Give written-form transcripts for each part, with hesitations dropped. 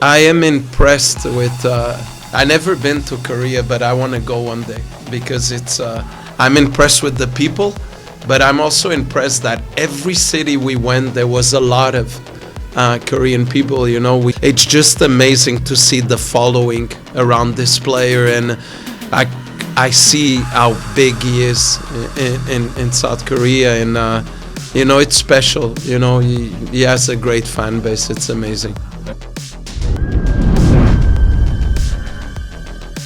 I am impressed with. I never been to Korea, but I want to go one day because it's. I'm impressed with the people, but I'm also impressed that every city we went, there was a lot of Korean people. You know, it's just amazing to see the following around this player, and I see how big he is in South Korea, and you know, it's special. You know, he has a great fan base. It's amazing.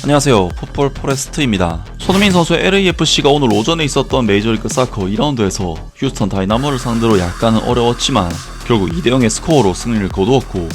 안녕하세요. 풋볼 포레스트입니다. 손흥민 선수의 LAFC가 오늘 오전에 있었던 메이저리그 사커 2라운드에서 휴스턴 다이나모를 상대로 약간은 어려웠지만 결국 2대0의 스코어로 승리를 거두었고,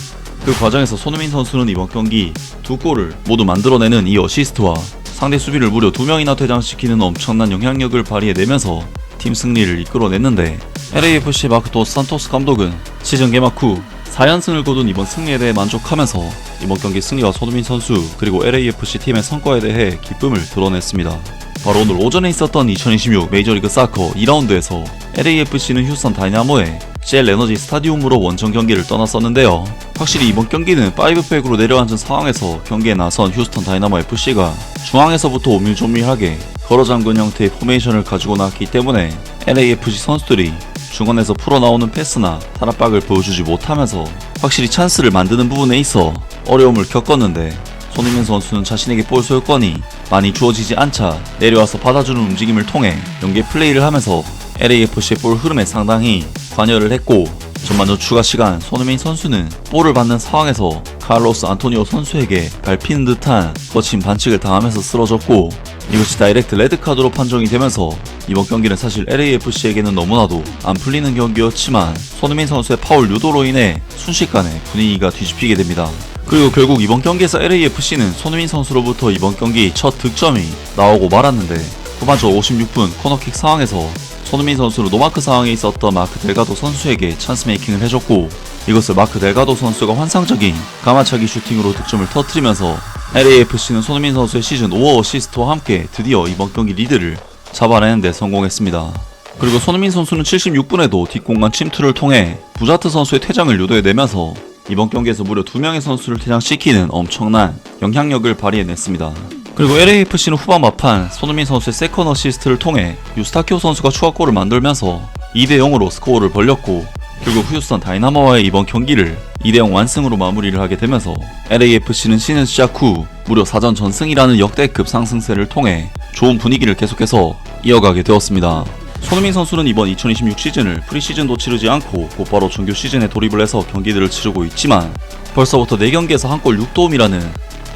그 과정에서 손흥민 선수는 이번 경기 두 골을 모두 만들어내는 이 어시스트와 상대 수비를 무려 2명이나 퇴장시키는 엄청난 영향력을 발휘해내면서 팀 승리를 이끌어냈는데, LAFC 마크 도스 산토스 감독은 시즌 개막 후 4연승을 거둔 이번 승리에 대해 만족하면서 이번 경기 승리와 손흥민 선수 그리고 LAFC 팀의 성과에 대해 기쁨을 드러냈습니다. 바로 오늘 오전에 있었던 2026 메이저리그 사커 2라운드에서 LAFC는 휴스턴 다이나모의 쉘 에너지 스타디움으로 원정 경기를 떠났었는데요. 확실히 이번 경기는 5백으로 내려앉은 상황에서 경기에 나선 휴스턴 다이나모 FC가 중앙에서부터 오밀조밀하게 걸어잠근 형태의 포메이션을 가지고 나왔기 때문에 LAFC 선수들이 중원에서 풀어나오는 패스나 탈압박을 보여주지 못하면서 확실히 찬스를 만드는 부분에 있어 어려움을 겪었는데, 손흥민 선수는 자신에게 볼 소유권이 많이 주어지지 않자 내려와서 받아주는 움직임을 통해 연계 플레이를 하면서 LAFC의 볼 흐름에 상당히 관여를 했고, 전반전 추가 시간 손흥민 선수는 볼을 받는 상황에서 카를로스 안토니오 선수에게 밟히는 듯한 거친 반칙을 당하면서 쓰러졌고, 이것이 다이렉트 레드카드로 판정이 되면서 이번 경기는 사실 LAFC에게는 너무나도 안 풀리는 경기였지만 손흥민 선수의 파울 유도로 인해 순식간에 분위기가 뒤집히게 됩니다. 그리고 결국 이번 경기에서 LAFC는 손흥민 선수로부터 이번 경기 첫 득점이 나오고 말았는데, 후반전 56분 코너킥 상황에서 손흥민 선수는 노마크 상황에 있었던 마크 델가도 선수에게 찬스 메이킹을 해줬고, 이것을 마크 델가도 선수가 환상적인 가마차기 슈팅으로 득점을 터뜨리면서 LAFC는 손흥민 선수의 시즌 5 어시스트와 함께 드디어 이번 경기 리드를 잡아내는 데 성공했습니다. 그리고 손흥민 선수는 76분에도 뒷공간 침투를 통해 부자트 선수의 퇴장을 유도해내면서 이번 경기에서 무려 2명의 선수를 퇴장시키는 엄청난 영향력을 발휘해냈습니다. 그리고 LAFC는 후반 막판 손흥민 선수의 세컨 어시스트를 통해 유스타키오 선수가 추가골을 만들면서 2대0으로 스코어를 벌렸고, 결국 휴스턴 다이나모와의 이번 경기를 2대0 완승으로 마무리를 하게 되면서 LAFC는 시즌 시작 후 무려 4전 전승이라는 역대급 상승세를 통해 좋은 분위기를 계속해서 이어가게 되었습니다. 손흥민 선수는 이번 2026 시즌을 프리시즌도 치르지 않고 곧바로 정규 시즌에 돌입을 해서 경기들을 치르고 있지만 벌써부터 4경기에서 한 골 6도움이라는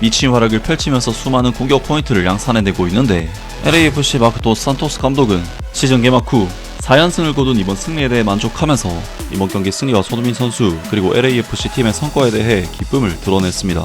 미친 활약을 펼치면서 수많은 공격 포인트를 양산해내고 있는데, LAFC 마크 도스 산토스 감독은 시즌 개막 후 4연승을 거둔 이번 승리에 대해 만족하면서 이번 경기 승리와 손흥민 선수 그리고 LAFC 팀의 성과에 대해 기쁨을 드러냈습니다.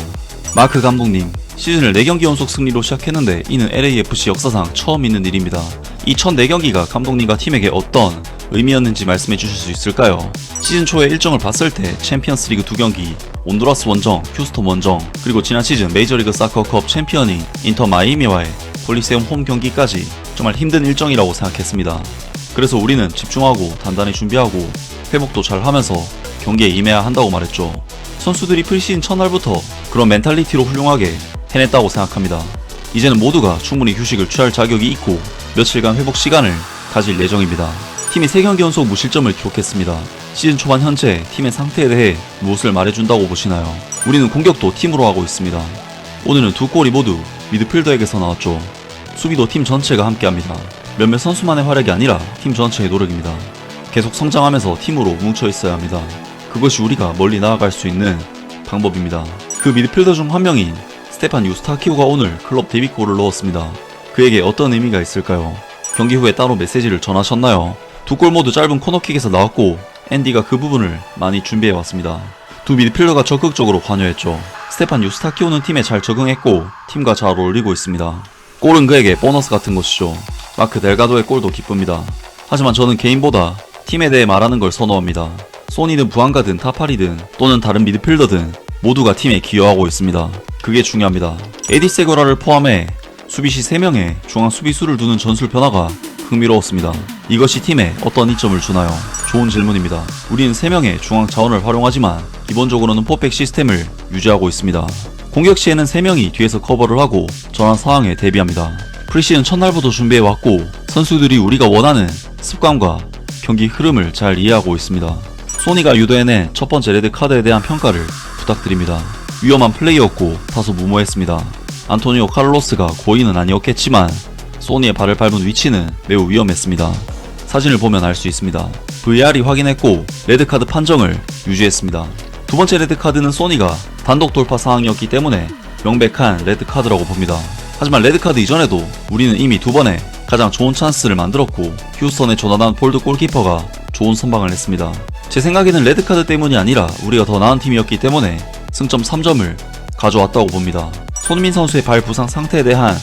마크 감독님, 시즌을 4경기 연속 승리로 시작했는데 이는 LAFC 역사상 처음 있는 일입니다. 이 첫 4경기가 감독님과 팀에게 어떤 의미였는지 말씀해 주실 수 있을까요? 시즌 초에 일정을 봤을 때 챔피언스 리그 2경기, 온두라스 원정, 휴스턴 원정, 그리고 지난 시즌 메이저리그 사커컵 챔피언인 인터 마이애미와의 콜리세움 홈 경기까지 정말 힘든 일정이라고 생각했습니다. 그래서 우리는 집중하고 단단히 준비하고 회복도 잘 하면서 경기에 임해야 한다고 말했죠. 선수들이 프리시즌 첫날부터 그런 멘탈리티로 훌륭하게 해냈다고 생각합니다. 이제는 모두가 충분히 휴식을 취할 자격이 있고 며칠간 회복 시간을 가질 예정입니다. 팀이 3경기 연속 무실점을 기록했습니다. 시즌 초반 현재 팀의 상태에 대해 무엇을 말해준다고 보시나요? 우리는 공격도 팀으로 하고 있습니다. 오늘은 2골이 모두 미드필더에게서 나왔죠. 수비도 팀 전체가 함께합니다. 몇몇 선수만의 활약이 아니라 팀 전체의 노력입니다. 계속 성장하면서 팀으로 뭉쳐 있어야 합니다. 그것이 우리가 멀리 나아갈 수 있는 방법입니다. 그 미드필더 중 한 명인 스테판 유스타키오가 오늘 클럽 데뷔골을 넣었습니다. 그에게 어떤 의미가 있을까요? 경기 후에 따로 메시지를 전하셨나요? 2골 모두 짧은 코너킥에서 나왔고 앤디가 그 부분을 많이 준비해왔습니다. 두 미드필더가 적극적으로 관여했죠. 스테판 유스타키오는 팀에 잘 적응했고 팀과 잘 어울리고 있습니다. 골은 그에게 보너스 같은 것이죠. 마크 델가도의 골도 기쁩니다. 하지만 저는 개인보다 팀에 대해 말하는 걸 선호합니다. 소니든 부안가든 타파리든 또는 다른 미드필더든 모두가 팀에 기여하고 있습니다. 그게 중요합니다. 에디 세거라를 포함해 수비시 3명의 중앙 수비수를 두는 전술 변화가 흥미로웠습니다. 이것이 팀에 어떤 이점을 주나요? 좋은 질문입니다. 우리는 3명의 중앙 자원을 활용하지만 기본적으로는 4백 시스템을 유지하고 있습니다. 공격 시에는 3명이 뒤에서 커버를 하고 전환 상황에 대비합니다. 프리시즌 첫날부터 준비해왔고 선수들이 우리가 원하는 습관과 경기 흐름을 잘 이해하고 있습니다. 소니가 유도해낸 첫 번째 레드 카드에 대한 평가를 부탁드립니다. 위험한 플레이였고 다소 무모했습니다. 안토니오 카를로스가 고의는 아니었겠지만 소니의 발을 밟은 위치는 매우 위험했습니다. 사진을 보면 알 수 있습니다. VR이 확인했고 레드카드 판정을 유지했습니다. 두 번째 레드카드는 소니가 단독 돌파 상황이었기 때문에 명백한 레드카드라고 봅니다. 하지만 레드카드 이전에도 우리는 이미 2번의 가장 좋은 찬스를 만들었고 휴스턴의 조나단 폴드 골키퍼가 좋은 선방을 했습니다. 제 생각에는 레드카드 때문이 아니라 우리가 더 나은 팀이었기 때문에 승점 3점을 가져왔다고 봅니다. 손흥민 선수의 발 부상 상태에 대한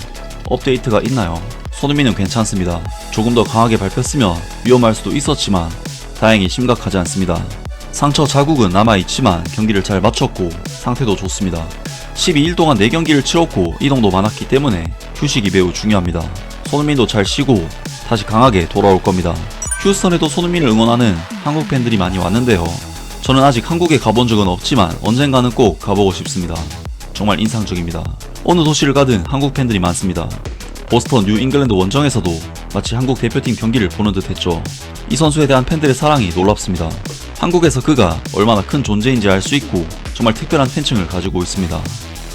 업데이트가 있나요? 손흥민은 괜찮습니다. 조금 더 강하게 밟혔으면 위험할 수도 있었지만 다행히 심각하지 않습니다. 상처 자국은 남아있지만 경기를 잘 마쳤고 상태도 좋습니다. 12일 동안 4경기를 치렀고 이동도 많았기 때문에 휴식이 매우 중요합니다. 손흥민도 잘 쉬고 다시 강하게 돌아올 겁니다. 휴스턴에도 손흥민을 응원하는 한국 팬들이 많이 왔는데요. 저는 아직 한국에 가본 적은 없지만 언젠가는 꼭 가보고 싶습니다. 정말 인상적입니다. 어느 도시를 가든 한국 팬들이 많습니다. 보스턴 뉴 잉글랜드 원정에서도 마치 한국 대표팀 경기를 보는 듯 했죠. 이 선수에 대한 팬들의 사랑이 놀랍습니다. 한국에서 그가 얼마나 큰 존재인지 알 수 있고 정말 특별한 팬층을 가지고 있습니다.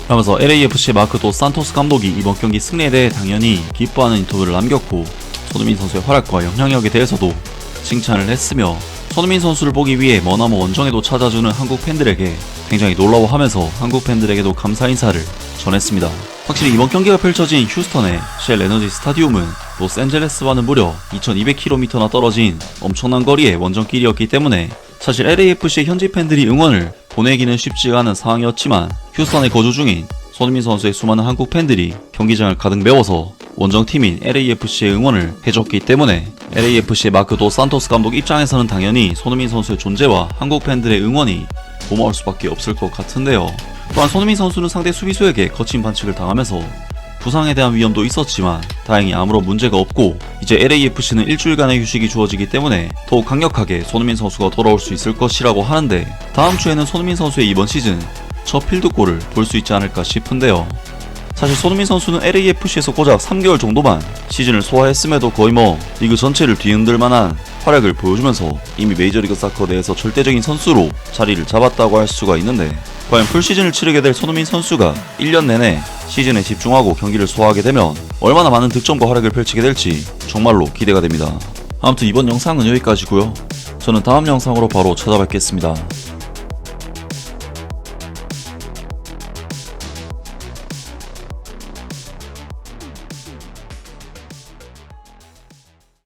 그러면서 LAFC의 마크 도 산토스 감독이 이번 경기 승리에 대해 당연히 기뻐하는 인터뷰를 남겼고 손흥민 선수의 활약과 영향력에 대해서도 칭찬을 했으며 손흥민 선수를 보기 위해 머나먼 원정에도 찾아주는 한국 팬들에게 굉장히 놀라워하면서 한국 팬들에게도 감사 인사를 전했습니다. 확실히 이번 경기가 펼쳐진 휴스턴의 쉘 에너지 스타디움은 로스앤젤레스와는 무려 2200km나 떨어진 엄청난 거리의 원정길이었기 때문에 사실 LAFC의 현지 팬들이 응원을 보내기는 쉽지가 않은 상황이었지만 휴스턴에 거주 중인 손흥민 선수의 수많은 한국 팬들이 경기장을 가득 메워서 원정팀인 LAFC의 응원을 해줬기 때문에 LAFC의 마크 도 산토스 감독 입장에서는 당연히 손흥민 선수의 존재와 한국 팬들의 응원이 고마울 수밖에 없을 것 같은데요. 또한 손흥민 선수는 상대 수비수에게 거친 반칙을 당하면서 부상에 대한 위험도 있었지만 다행히 아무런 문제가 없고 이제 LAFC는 일주일간의 휴식이 주어지기 때문에 더욱 강력하게 손흥민 선수가 돌아올 수 있을 것이라고 하는데 다음 주에는 손흥민 선수의 이번 시즌 첫 필드골을 볼 수 있지 않을까 싶은데요. 사실 손흥민 선수는 LAFC에서 고작 3개월 정도만 시즌을 소화했음에도 거의 리그 전체를 뒤흔들 만한 활약을 보여주면서 이미 메이저리그 사커 내에서 절대적인 선수로 자리를 잡았다고 할 수가 있는데 과연 풀시즌을 치르게 될 손흥민 선수가 1년 내내 시즌에 집중하고 경기를 소화하게 되면 얼마나 많은 득점과 활약을 펼치게 될지 정말로 기대가 됩니다. 아무튼 이번 영상은 여기까지고요. 저는 다음 영상으로 바로 찾아뵙겠습니다.